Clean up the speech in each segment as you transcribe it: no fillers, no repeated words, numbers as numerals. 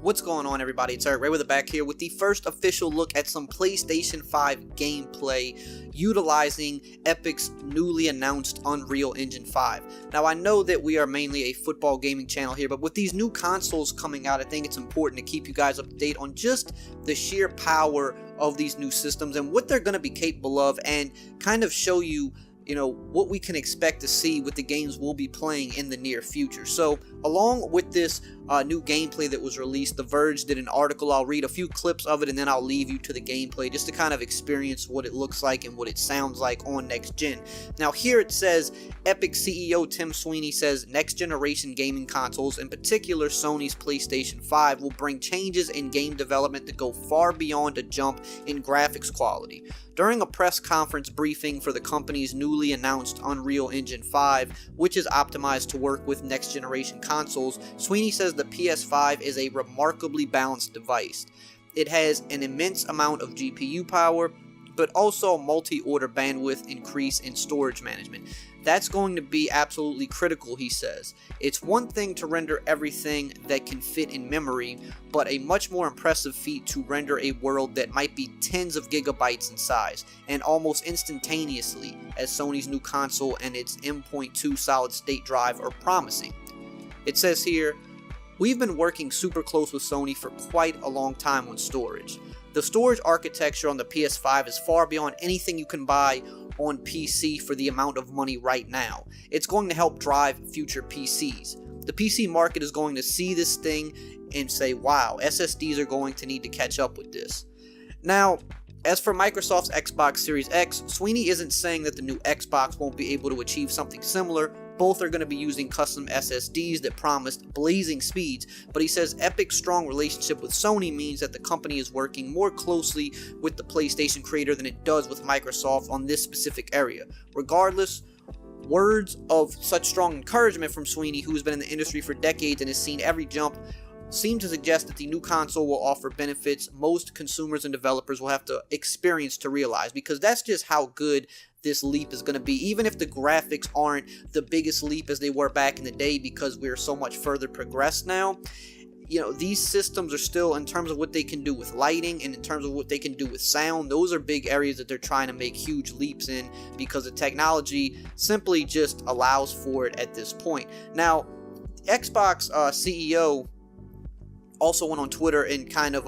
What's going on, everybody? It's EricRayweather back here with the first official look at some PlayStation 5 gameplay utilizing Epic's newly announced Unreal Engine 5. Now, I know that we are mainly a football gaming channel here, but with these new consoles coming out, I think it's important to keep you guys up to date on just the sheer power of these new systems and what they're going to be capable of, and kind of show you what we can expect to see with the games we'll be playing in the near future. So along with this new gameplay that was released, The Verge did an article. I'll read a few clips of it and then I'll leave you to the gameplay just to kind of experience what it looks like and what it sounds like on next gen. Now here it says, Epic CEO Tim Sweeney says next generation gaming consoles, in particular Sony's PlayStation 5, will bring changes in game development that go far beyond a jump in graphics quality. During a press conference briefing for the company's newly announced Unreal Engine 5, which is optimized to work with next generation consoles, Sweeney says the PS5 is a remarkably balanced device. It has an immense amount of GPU power, but also multi-order bandwidth increase in storage management. That's going to be absolutely critical, he says. It's one thing to render everything that can fit in memory, but a much more impressive feat to render a world that might be tens of gigabytes in size, and almost instantaneously, as Sony's new console and its M.2 solid-state drive are promising. It says here, we've been working super close with Sony for quite a long time on storage. The storage architecture on the PS5 is far beyond anything you can buy on PC for the amount of money right now. It's going to help drive future PCs. The PC market is going to see this thing and say, wow, SSDs are going to need to catch up with this. Now, as for Microsoft's Xbox Series X, Sweeney isn't saying that the new Xbox won't be able to achieve something similar. Both are going to be using custom SSDs that promised blazing speeds, but he says Epic's strong relationship with Sony means that the company is working more closely with the PlayStation creator than it does with Microsoft on this specific area. Regardless, words of such strong encouragement from Sweeney, who's been in the industry for decades and has seen every jump, seem to suggest that the new console will offer benefits most consumers and developers will have to experience to realize, because that's just how good this leap is going to be. Even if the graphics aren't the biggest leap as they were back in the day, because we're so much further progressed now, these systems are still, in terms of what they can do with lighting and in terms of what they can do with sound, those are big areas that they're trying to make huge leaps in, because the technology simply just allows for it at this point. Now, Xbox CEO also went on Twitter and kind of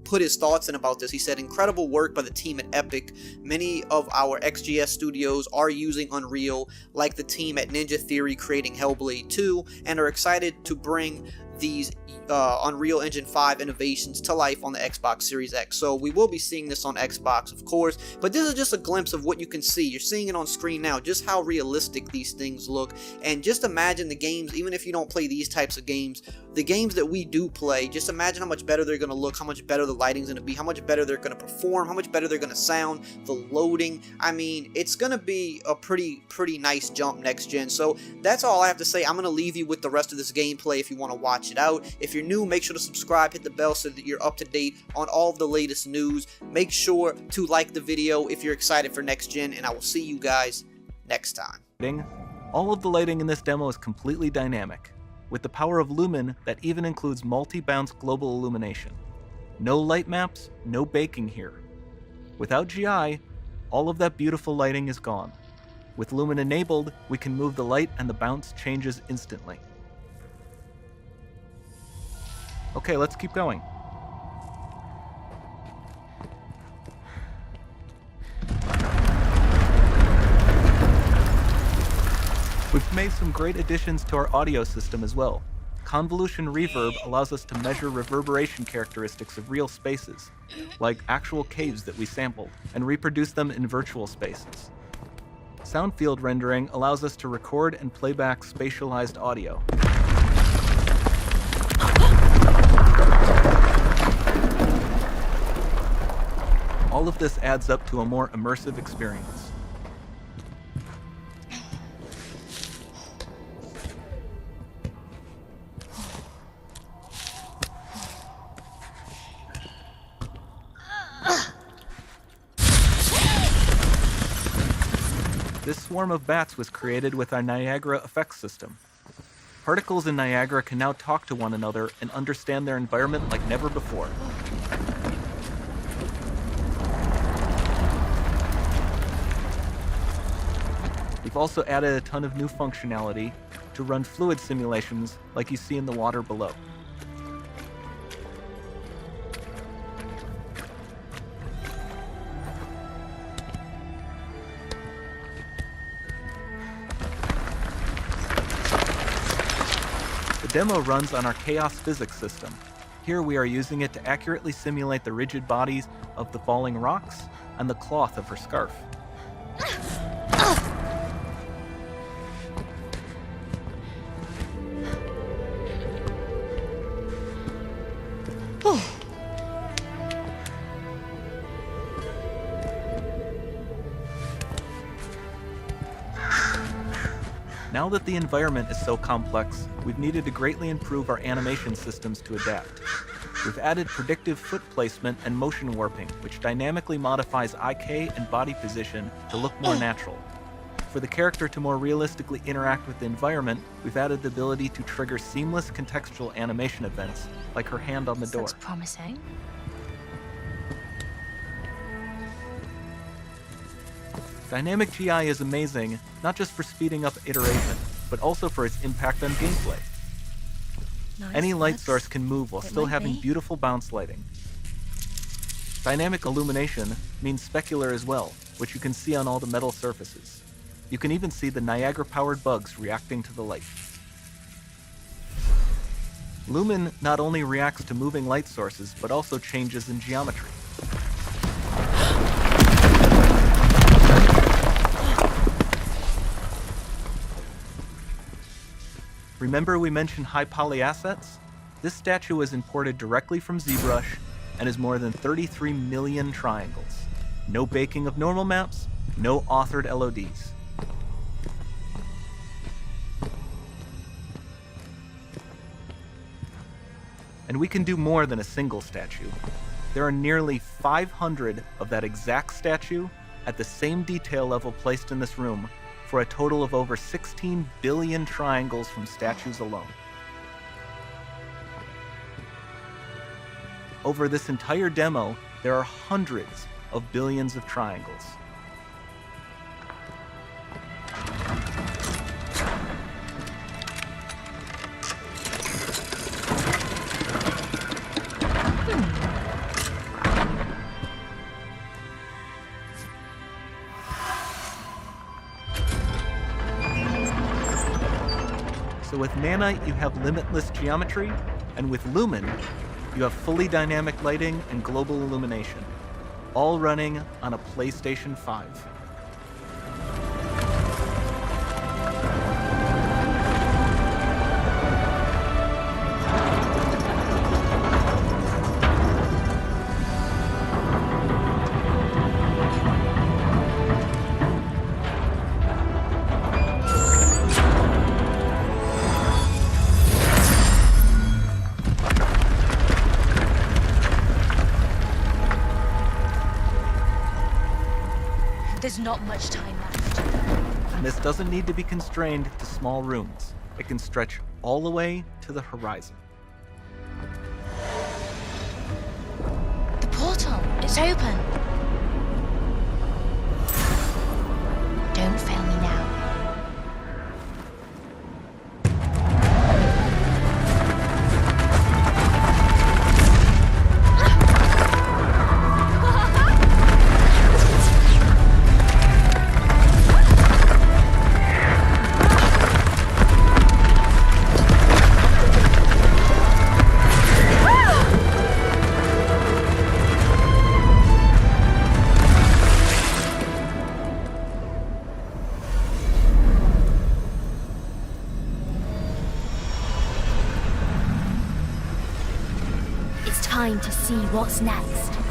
put his thoughts in about this. He said, incredible work by the team at Epic. Many of our XGS studios are using Unreal, like the team at Ninja Theory creating Hellblade 2, and are excited to bring these Unreal Engine 5 innovations to life on the Xbox Series X. So we will be seeing this on Xbox, of course, but this is just a glimpse of what you can see. You're seeing it on screen now, just how realistic these things look, and just imagine the games, even if you don't play these types of games, the games that we do play, just imagine how much better they're going to look, how much better the lighting's going to be, how much better they're going to perform, how much better they're going to sound, the loading. I mean, it's going to be a pretty nice jump next gen. So that's all I have to say. I'm going to leave you with the rest of this gameplay if you want to watch it out. If you're new, make sure to subscribe, hit the bell so that you're up to date on all of the latest news. Make sure to like the video if you're excited for next gen, and I will see you guys next time. All of the lighting in this demo is completely dynamic, with the power of Lumen that even includes multi-bounce global illumination. No light maps, no baking here. Without GI, all of that beautiful lighting is gone. With Lumen enabled, we can move the light and the bounce changes instantly. Okay, let's keep going. We've made some great additions to our audio system as well. Convolution reverb allows us to measure reverberation characteristics of real spaces, like actual caves that we sampled, and reproduce them in virtual spaces. Sound field rendering allows us to record and play back spatialized audio. All of this adds up to a more immersive experience. This swarm of bats was created with our Niagara effects system. Particles in Niagara can now talk to one another and understand their environment like never before. We've also added a ton of new functionality to run fluid simulations like you see in the water below. The demo runs on our chaos physics system. Here we are using it to accurately simulate the rigid bodies of the falling rocks and the cloth of her scarf. Now that the environment is so complex, we've needed to greatly improve our animation systems to adapt. We've added predictive foot placement and motion warping, which dynamically modifies IK and body position to look more natural. For the character to more realistically interact with the environment, we've added the ability to trigger seamless contextual animation events, like her hand on the door. Looks promising. Dynamic GI is amazing, not just for speeding up iteration, but also for its impact on gameplay. Nice. Any light Looks- source can move while it still might having be. beautiful bounce lighting. Dynamic illumination means specular as well, which you can see on all the metal surfaces. You can even see the Niagara-powered bugs reacting to the light. Lumen not only reacts to moving light sources, but also changes in geometry. Remember we mentioned high poly assets? This statue was imported directly from ZBrush and is more than 33 million triangles. No baking of normal maps, no authored LODs. And we can do more than a single statue. There are nearly 500 of that exact statue at the same detail level placed in this room, for a total of over 16 billion triangles from statues alone. Over this entire demo, there are hundreds of billions of triangles. So with Nanite, you have limitless geometry, and with Lumen, you have fully dynamic lighting and global illumination, all running on a PlayStation 5. There's not much time left. And this doesn't need to be constrained to small rooms. It can stretch all the way to the horizon. The portal, it's open. Don't fail me now. It's time to see what's next.